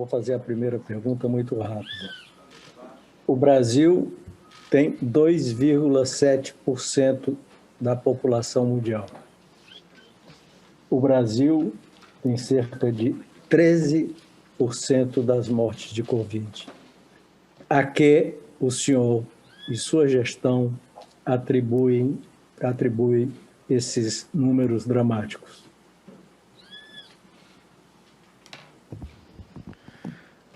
Vou fazer a primeira pergunta muito rápida. O Brasil tem 2,7% da população mundial. O Brasil tem cerca de 13% das mortes de Covid. A que o senhor e sua gestão atribuem esses números dramáticos?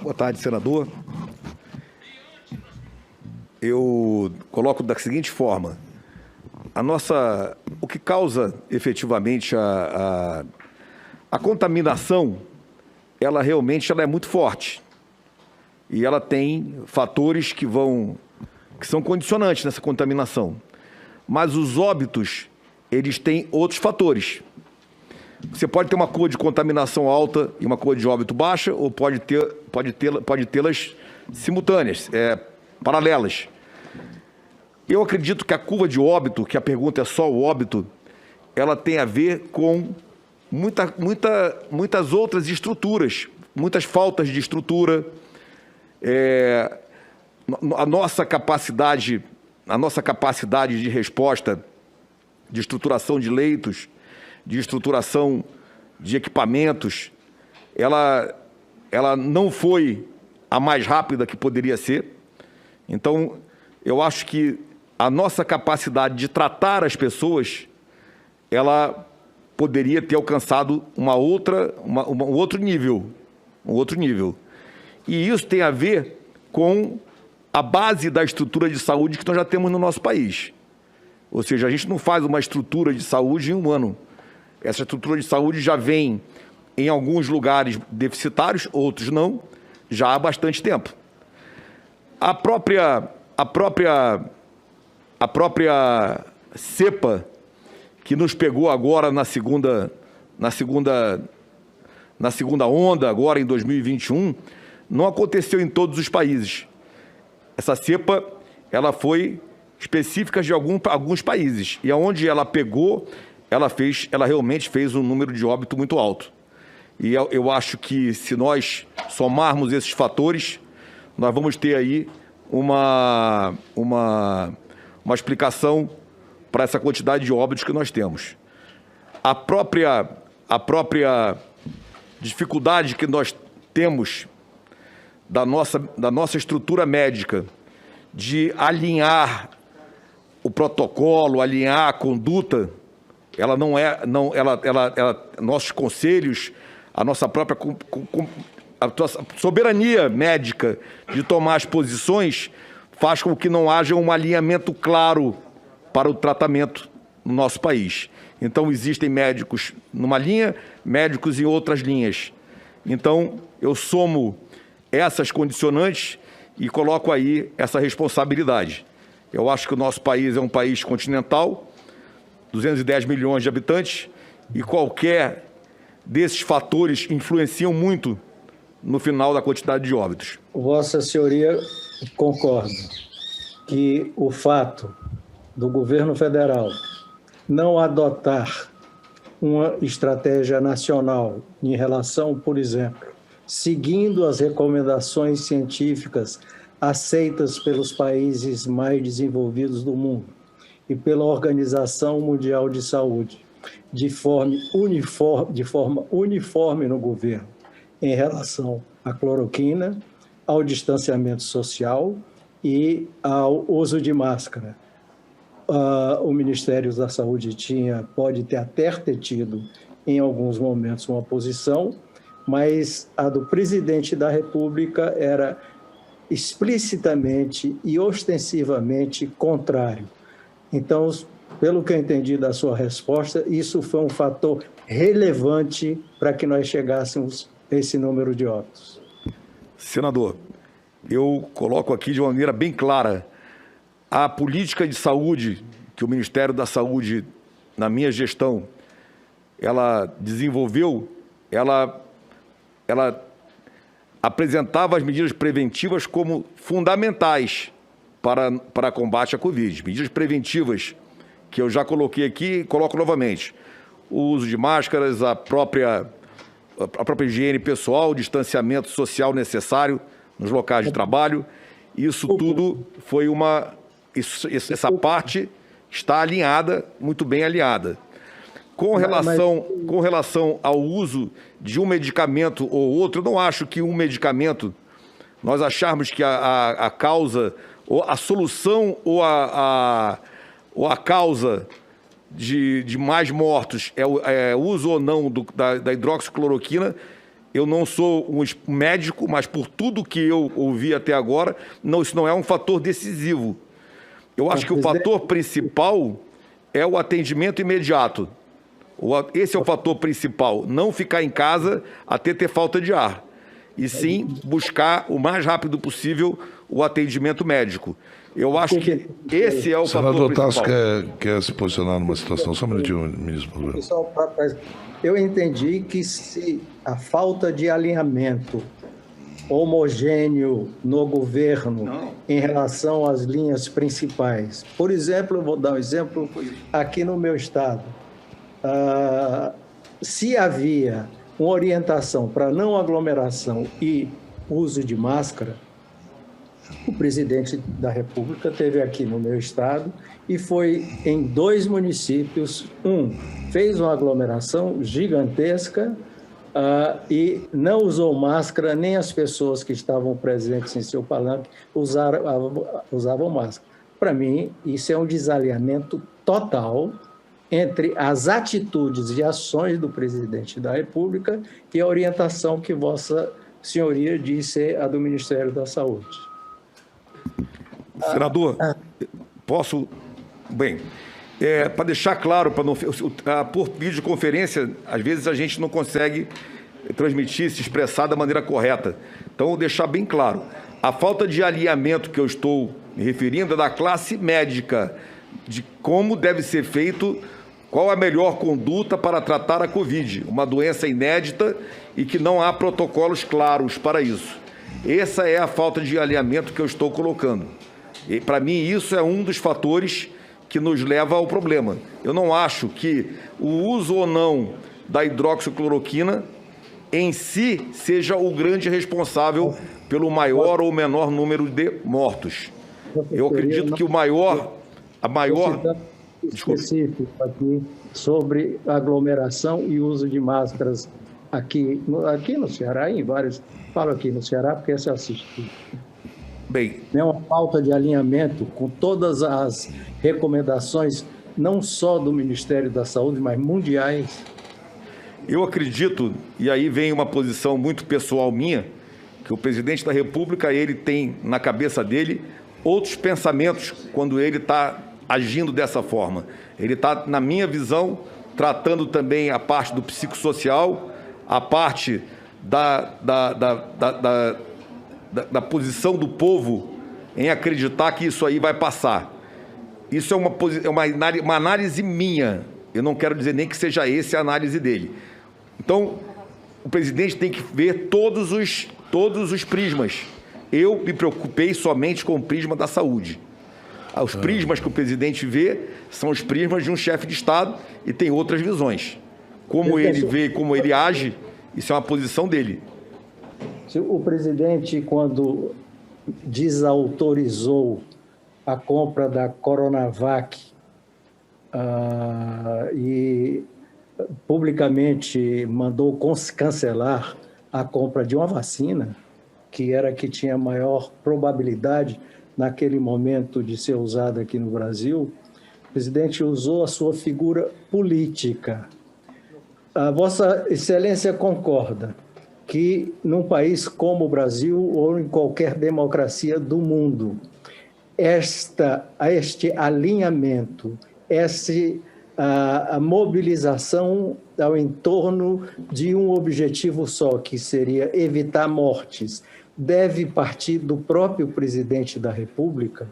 Boa tarde, senador. Eu coloco da seguinte forma: o que causa efetivamente a contaminação, ela realmente é muito forte e ela tem fatores que são condicionantes nessa contaminação. Mas os óbitos, eles têm outros fatores. Você pode ter uma curva de contaminação alta e uma curva de óbito baixa, ou pode tê-las simultâneas, paralelas. Eu acredito que a curva de óbito, que a pergunta é só o óbito, ela tem a ver com muitas outras estruturas, muitas faltas de estrutura. A nossa capacidade de resposta, de estruturação de leitos, de estruturação de equipamentos, ela não foi a mais rápida que poderia ser. Então, eu acho que a nossa capacidade de tratar as pessoas, ela poderia ter alcançado um outro nível. E isso tem a ver com a base da estrutura de saúde que nós já temos no nosso país. Ou seja, a gente não faz uma estrutura de saúde em um ano. Essa estrutura de saúde já vem, em alguns lugares, deficitários, outros não, já há bastante tempo. A própria cepa que nos pegou agora na segunda onda, agora em 2021, não aconteceu em todos os países. Essa cepa, ela foi específica de alguns países, e aonde ela pegou, ela realmente fez um número de óbito muito alto. E eu acho que, se nós somarmos esses fatores, nós vamos ter aí uma explicação para essa quantidade de óbitos que nós temos. A própria dificuldade que nós temos da nossa estrutura médica de alinhar o protocolo, alinhar a conduta, nossos conselhos, a nossa própria soberania médica de tomar as posições faz com que não haja um alinhamento claro para o tratamento no nosso país. Então, existem médicos numa linha, médicos em outras linhas. Então, eu somo essas condicionantes e coloco aí essa responsabilidade. Eu acho que o nosso país é um país continental, 210 milhões de habitantes, e qualquer desses fatores influenciam muito no final da quantidade de óbitos. Vossa Senhoria concorda que o fato do governo federal não adotar uma estratégia nacional em relação, por exemplo, seguindo as recomendações científicas aceitas pelos países mais desenvolvidos do mundo e pela Organização Mundial de Saúde, de forma uniforme no governo, em relação à cloroquina, ao distanciamento social e ao uso de máscara. O Ministério da Saúde pode até ter tido, em alguns momentos, uma posição, mas a do presidente da República era explicitamente e ostensivamente contrário. Então, pelo que eu entendi da sua resposta, isso foi um fator relevante para que nós chegássemos a esse número de óbitos. Senador, eu coloco aqui de uma maneira bem clara: a política de saúde que o Ministério da Saúde, na minha gestão, ela desenvolveu, ela apresentava as medidas preventivas como fundamentais para combate à Covid. Medidas preventivas que eu já coloquei aqui e coloco novamente: o uso de máscaras, a própria a própria higiene pessoal, o distanciamento social necessário nos locais de trabalho. Isso tudo foi essa parte está alinhada, muito bem alinhada. Com relação ao uso de um medicamento ou outro, eu não acho que um medicamento, nós acharmos que a causa, ou a solução ou a causa de mais mortos é o uso ou não da hidroxicloroquina. Eu não sou um médico, mas por tudo que eu ouvi até agora, isso não é um fator decisivo. Eu acho que o fator principal é o atendimento imediato. Esse é o fator principal, não ficar em casa até ter falta de ar, e sim buscar o mais rápido possível o atendimento médico. Eu acho que esse é o fator principal. Senador Tasso quer se posicionar numa situação, só um minutinho, ministro. Eu entendi que se a falta de alinhamento homogêneo no governo em relação às linhas principais, por exemplo, eu vou dar um exemplo aqui no meu estado, se havia uma orientação para não aglomeração e uso de máscara, o presidente da República esteve aqui no meu estado e foi em 2 municípios. Fez uma aglomeração gigantesca e não usou máscara, nem as pessoas que estavam presentes em seu palanque usavam máscara. Para mim, isso é um desalinhamento total entre as atitudes e ações do presidente da República e a orientação que Vossa Senhoria disse a do Ministério da Saúde. Senador, posso? Bem, para deixar claro, por videoconferência, às vezes a gente não consegue transmitir, se expressar da maneira correta. Então, vou deixar bem claro. A falta de alinhamento que eu estou me referindo é da classe médica, de como deve ser feito, qual a melhor conduta para tratar a Covid, uma doença inédita e que não há protocolos claros para isso. Essa é a falta de alinhamento que eu estou colocando. E, para mim, isso é um dos fatores que nos leva ao problema. Eu não acho que o uso ou não da hidroxicloroquina em si seja o grande responsável pelo maior ou menor número de mortos. Eu acredito que a maior... específico aqui sobre aglomeração e uso de máscaras aqui no Ceará, em vários... Falo aqui no Ceará porque essa assisti. Bem, é uma falta de alinhamento com todas as recomendações, não só do Ministério da Saúde, mas mundiais. Eu acredito, e aí vem uma posição muito pessoal minha, que o presidente da República, ele tem na cabeça dele outros pensamentos quando ele está agindo dessa forma. Ele está, na minha visão, tratando também a parte do psicossocial, a parte da posição do povo em acreditar que isso aí vai passar. Isso é uma análise minha. Eu não quero dizer nem que seja essa a análise dele. Então, o presidente tem que ver todos os prismas. Eu me preocupei somente com o prisma da saúde. Os prismas que o presidente vê são os prismas de um chefe de Estado e tem outras visões. Como ele vê, como ele age, isso é uma posição dele. O presidente, quando desautorizou a compra da Coronavac e publicamente mandou cancelar a compra de uma vacina, que era a que tinha maior probabilidade naquele momento de ser usada aqui no Brasil, o presidente usou a sua figura política. A Vossa Excelência concorda que num país como o Brasil ou em qualquer democracia do mundo, este alinhamento, a mobilização ao entorno de um objetivo só, que seria evitar mortes, deve partir do próprio presidente da República?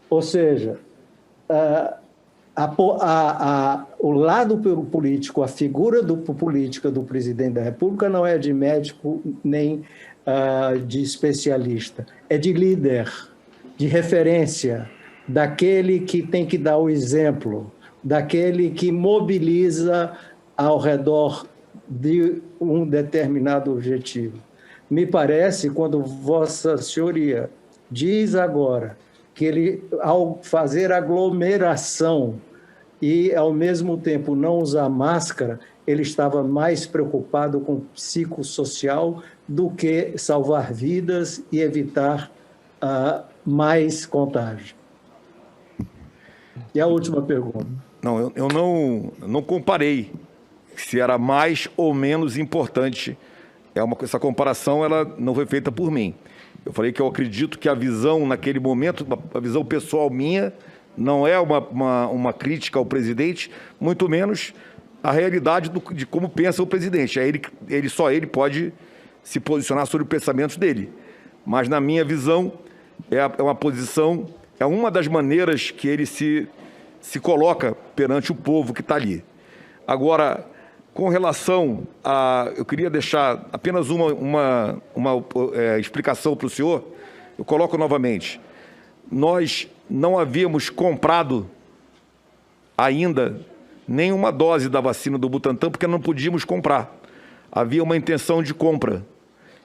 Ou seja, o lado político, a figura política do presidente da República não é de médico nem de especialista, é de líder, de referência, daquele que tem que dar o exemplo, daquele que mobiliza ao redor de um determinado objetivo. Me parece, quando Vossa Senhoria diz agora que ele, ao fazer aglomeração e, ao mesmo tempo, não usar máscara, ele estava mais preocupado com o psicossocial do que salvar vidas e evitar mais contágio. E a última pergunta. Não, eu não comparei se era mais ou menos importante. Essa comparação ela não foi feita por mim. Eu falei que eu acredito que a visão naquele momento, a visão pessoal minha, não é uma crítica ao presidente, muito menos a realidade de como pensa o presidente. Só ele pode se posicionar sobre os pensamentos dele. Mas, na minha visão, é uma posição, é uma das maneiras que ele se coloca perante o povo que está ali. Agora, com relação a... Eu queria deixar apenas uma explicação para o senhor. Eu coloco novamente. Nós não havíamos comprado ainda nenhuma dose da vacina do Butantan, porque não podíamos comprar. Havia uma intenção de compra.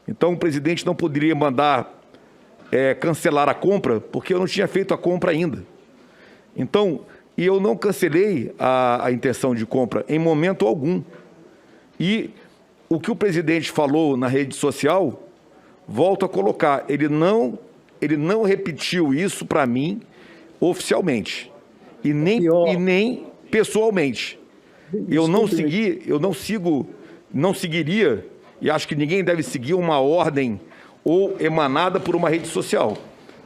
Então, o presidente não poderia mandar cancelar a compra, porque eu não tinha feito a compra ainda. Então, e eu não cancelei a intenção de compra em momento algum. E o que o presidente falou na rede social, volto a colocar, ele não repetiu isso para mim oficialmente e nem pessoalmente. Eu não seguiria, e acho que ninguém deve seguir uma ordem ou emanada por uma rede social.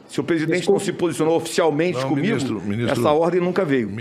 Se o presidente não se posicionou oficialmente comigo, essa ordem nunca veio.